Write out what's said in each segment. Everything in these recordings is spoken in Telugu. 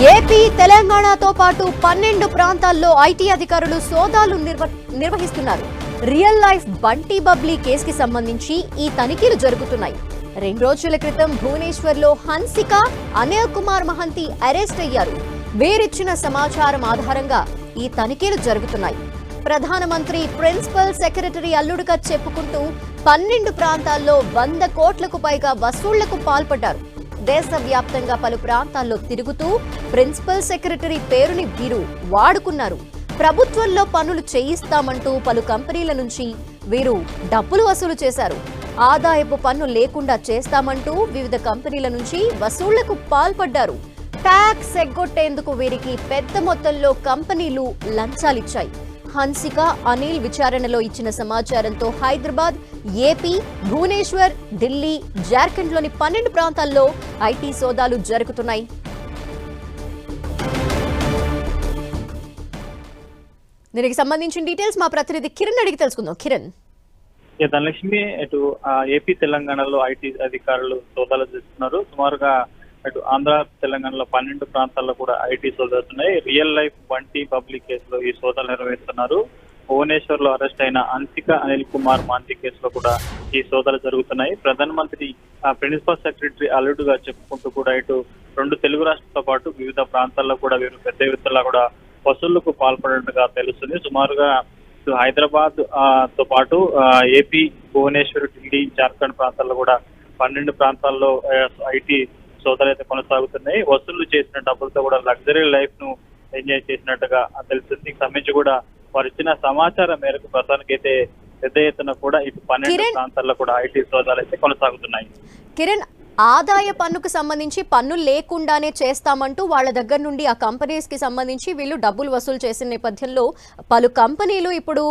ఏపీ తెలంగాణతో పాటు 12 ప్రాంతాల్లో ఐటీ అధికారులు సోదాలు నిర్వహిస్తున్నారు. రియల్ లైఫ్ బంటి బబ్లీ కేసుకి సంబంధించి ఈ తనిఖీలు జరుగుతున్నాయి. 2 రోజుల క్రితం భువనేశ్వర్లో హన్సిక, అనిల్ కుమార్ మహంతి అరెస్ట్ అయ్యారు. వీరిచ్చిన సమాచారం ఆధారంగా ఈ తనిఖీలు జరుగుతున్నాయి. ప్రధానమంత్రి ప్రిన్సిపల్ సెక్రటరీ అల్లుడుగా చెప్పుకుంటూ 12 ప్రాంతాల్లో 100 కోట్లకు పైగా వసూళ్లకు పాల్పడ్డారు. దేశవ్యాప్తంగా పలు ప్రాంతాల్లో తిరుగుతూ ప్రిన్సిపల్ సెక్రటరీ పేరుని వీరు వాడుకున్నారు. ప్రభుత్వంలో పనులు చేయిస్తామంటూ పలు కంపెనీల నుంచి వీరు డబ్బులు వసూలు చేశారు. ఆదాయపు పన్ను లేకుండా చేస్తామంటూ వివిధ కంపెనీల నుంచి వసూళ్లకు పాల్పడ్డారు. ట్యాక్స్ ఎగ్గొట్టేందుకు వీరికి పెద్ద మొత్తంలో కంపెనీలు లంచాలిచ్చాయి. హన్సిక, అనిల్ విచారణలో ఇచ్చిన సమాచారంతో హైదరాబాద్, ఏపీ, భువనేశ్వర్, ఢిల్లీ, జార్ఖండ్లోని 12 ప్రాంతాల్లో ఐటీ సోదాలు జరుగుతున్నాయి. దీనికి సంబంధించిన డీటెయిల్స్ మా ప్రతినిధి కిరణ్ అడిగి తెలుసుకుందాం. కిరణ్. ధనలక్ష్మి, ఇటు ఏపీ తెలంగాణలో ఐటీ అధికారులు సోదాలు చేస్తున్నారు. సుమారుగా అటు ఆంధ్ర తెలంగాణలో 12 ప్రాంతాల్లో కూడా ఐటీ సోదాలున్నాయి. రియల్ లైఫ్ బంటి పబ్లిక్ కేసులో ఈ సోదాలు నిర్వహిస్తున్నారు. భువనేశ్వర్ లో అరెస్ట్ అయిన హన్సిక, అనిల్ కుమార్ మహంతి కేసులో కూడా ఈ సోదాలు జరుగుతున్నాయి. ప్రధానమంత్రి ప్రిన్సిపల్ సెక్రటరీ అల్లుడుగా చెప్పుకుంటూ కూడా ఇటు 2 తెలుగు రాష్ట్రాలతో పాటు వివిధ ప్రాంతాల్లో కూడా వీరు పెద్ద ఎత్తున కూడా వసూళ్లకు పాల్పడినట్టుగా తెలుస్తుంది. సుమారుగా ఇటు హైదరాబాద్ తో పాటు ఏపీ, భువనేశ్వర్, ఢిల్లీ, జార్ఖండ్ ప్రాంతాల్లో కూడా 12 ప్రాంతాల్లో ఐటీ సోదాలు అయితే కొనసాగుతున్నాయి. వసూళ్లు చేసిన డబ్బులతో కూడా లగ్జరీ లైఫ్ ను ఎంజాయ్ చేసినట్టుగా తెలుస్తుంది. సంబంధించి కూడా వారు ఇచ్చిన సమాచారం మేరకు ప్రస్తుతానికి అయితే పెద్ద ఎత్తున కూడా ఇటు 12 ప్రాంతాల్లో కూడా ఐటీ సోదాలు అయితే కొనసాగుతున్నాయి. కిరణ్, ఆదాయ పన్నుకు సంబంధించి పన్ను లేకుండానే చేస్తామంటూ వాళ్ళ దగ్గర నుండి ఆ కంపెనీస్ కి సంబంధించి వీళ్ళు డబ్బులు వసూలు చేసిన నేపథ్యంలో పలు కంపెనీలు ఇప్పుడు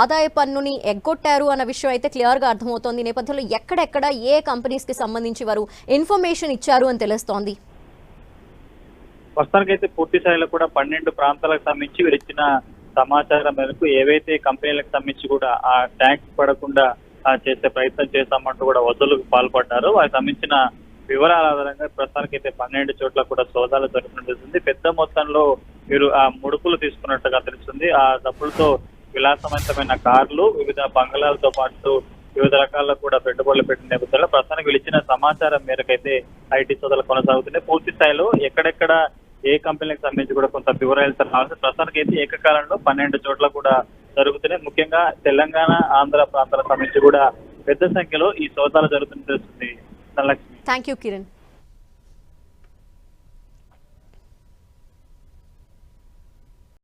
ఆదాయ పన్నుని ఎగ్గొట్టారు అన్న విషయం అయితే క్లియర్ గా అర్థమవుతోంది. నేపథ్యంలో ఎక్కడెక్కడ ఏ కంపెనీస్ కి సంబంధించి వారు ఇన్ఫర్మేషన్ ఇచ్చారు అని తెలుస్తోంది. ప్రస్తుతానికైతే పూర్తి స్థాయిలో కూడా 12 ప్రాంతాలకు సంబంధించి వీరు ఇచ్చిన సమాచారం మేరకు ఏవైతే కంపెనీలకు సంబంధించి కూడా ఆ ట్యాక్స్ పడకుండా చేసే ప్రయత్నం చేస్తామంటూ కూడా వసూలుకు పాల్పడ్డారు. వారికి సంబంధించిన వివరాల ఆధారంగా ప్రస్తుతానికి అయితే 12 చోట్ల కూడా సోదాలు జరుగుతుంది. పెద్ద మొత్తంలో వీరు ఆ ముడుపులు తీసుకున్నట్టుగా తెలుస్తుంది. ఆ డబ్బులతో విలాసవంతమైన కార్లు, వివిధ బంగళాలతో పాటు వివిధ రకాల కూడా పెట్టుబడులు పెట్టిన నేపథ్యంలో ప్రస్తుతానికి వీళ్ళిచ్చిన సమాచారం మేరకు అయితే ఐటీ సోదాలు కొనసాగుతున్నాయి. పూర్తి స్థాయిలో ఎక్కడెక్కడ ఏ కంపెనీలకు సంబంధించి కూడా కొంత వివరాలు రావాలి. ప్రస్తుతానికి అయితే ఏకకాలంలో 12 చోట్ల కూడా జరుగుతున్నాయి. ముఖ్యంగా తెలంగాణ, ఆంధ్ర ప్రాంతాలకు సంబంధించి కూడా పెద్ద సంఖ్యలో ఈ సోదాలు జరుగుతుందని తెలుస్తుంది. Thank you Kiran.